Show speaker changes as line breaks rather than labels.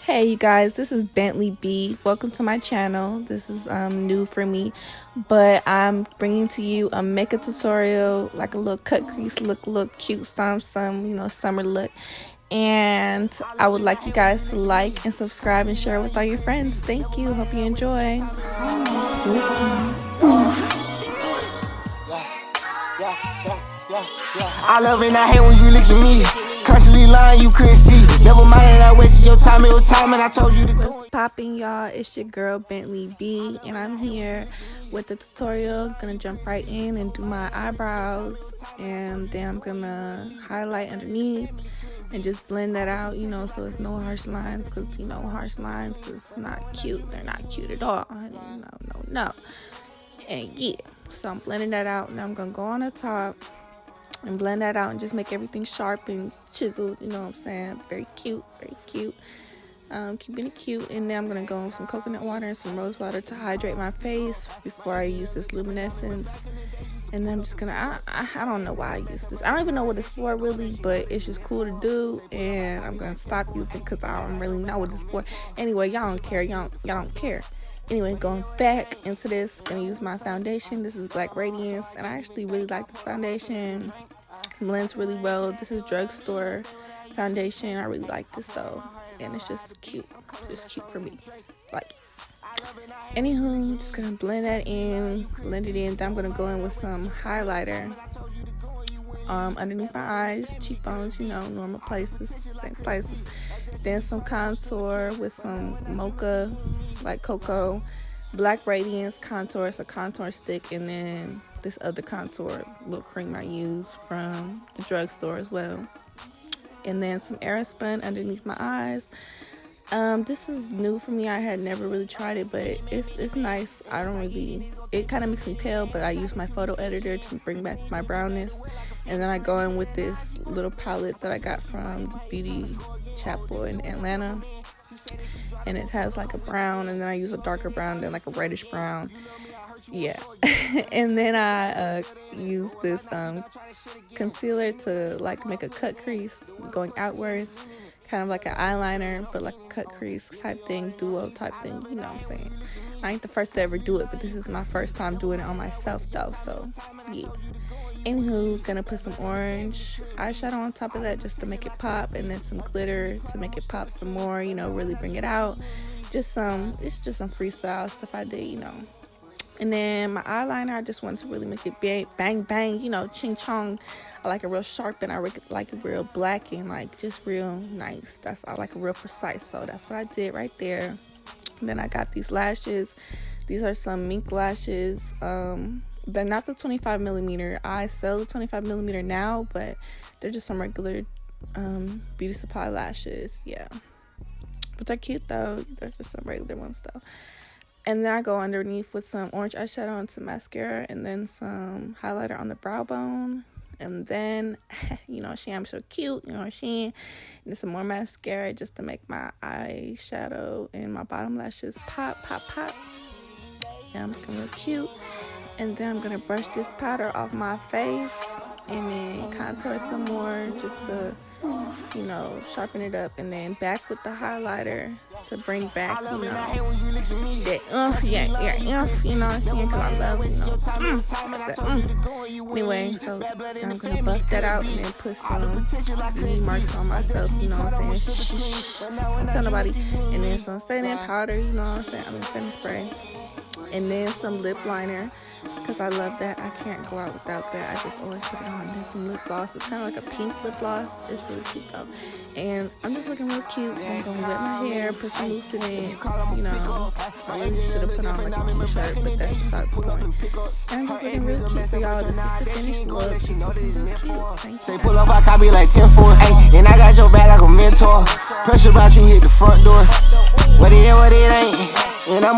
Hey you guys, this is Bentley B. Welcome to my channel. This is new for me, but I'm bringing to you a makeup tutorial, like a little cut crease look cute, some summer look. And I would like you guys to like and subscribe and share with all your friends. Thank you. Hope you enjoy.
I love and I hate when you look at me. Constantly lying, you couldn't see. Never mind that I wasted your time and I told you to go.
What's popping, y'all? It's your girl Bentley B, and I'm here with the tutorial. Gonna jump right in and do my eyebrows, and then I'm gonna highlight underneath and just blend that out, so it's no harsh lines, because harsh lines is not cute. They're not cute at all, honey. No. And yeah, so I'm blending that out. Now I'm gonna go on the top and blend that out and just make everything sharp and chiseled, you know what I'm saying? Very cute. Keeping it cute. And then I'm gonna go in some coconut water and some rose water to hydrate my face before I use this luminescence. And then I'm just gonna, I don't know why I use this. I don't even know what it's for really, but it's just cool to do. And I'm gonna stop using it because I don't really know what it's for. Anyway, y'all don't care. Y'all don't care. Anyway, going back into this, gonna use my foundation. This is Black Radiance, and I actually really like this foundation. It blends really well. This is drugstore foundation. I really like this though, and it's just cute. It's just cute for me. Like, anywho, just gonna blend that in, blend it in. Then I'm gonna go in with some highlighter underneath my eyes, cheekbones, normal places, same places. Then some contour with some mocha, like cocoa, Black Radiance contour. It's a contour stick, and then this other contour little cream I use from the drugstore as well. And then some Aerospun underneath my eyes. This is new for me. I had never really tried it, but it's nice. It kind of makes me pale, but I use my photo editor to bring back my brownness. And then I go in with this little palette that I got from the Beauty Chapel in Atlanta, and it has like a brown, and then I use a darker brown, then like a reddish brown. Yeah. And then I use this concealer to like make a cut crease going outwards, kind of like an eyeliner, but like a cut crease type thing, duo type thing, you know what I'm saying? I ain't the first to ever do it, but this is my first time doing it on myself though, so yeah. Anywho, gonna put some orange eyeshadow on top of that just to make it pop, and then some glitter to make it pop some more, really bring it out. It's just some freestyle stuff I did, And then my eyeliner, I just want to really make it bang, ching chong. I like it real sharp, and I like it real black and like just real nice. I like it real precise, so that's what I did right there. And then I got these lashes. These are some mink lashes. They're not the 25mm. I sell the 25mm now, but they're just some regular beauty supply lashes. Yeah, but they're cute though. They're just some regular ones though. And then I go underneath with some orange eyeshadow and some mascara, and then some highlighter on the brow bone. And then, I'm so cute, and then some more mascara just to make my eyeshadow and my bottom lashes pop. Yeah, I'm looking real cute. And then I'm going to brush this powder off my face and then contour some more just to, sharpen it up. And then back with the highlighter to bring back, that oomph, yeah, oomph, you know what I'm saying? Because I love, that Anyway, so I'm going to buff that out and then put some beauty marks on myself, you know what I'm saying? Shh, don't tell nobody. And then some setting powder, you know what I'm saying? Setting spray. And then some lip liner, because I love that. I can't go out without that. I just always put it on. Then some lip gloss. It's kind of like a pink lip gloss. It's really cute though. And I'm just looking real cute. So I'm going to wet my hair, put some mousse in it. I really should have put on like a cute shirt, but that's beside the point. And I'm just looking real cute for y'all. This is the finished look. She's looking real cute. Thank you.
Pull up, I copy like 10-4. And I got your back like a mentor. Pressure about you hit the front door. What it ain't. And I'm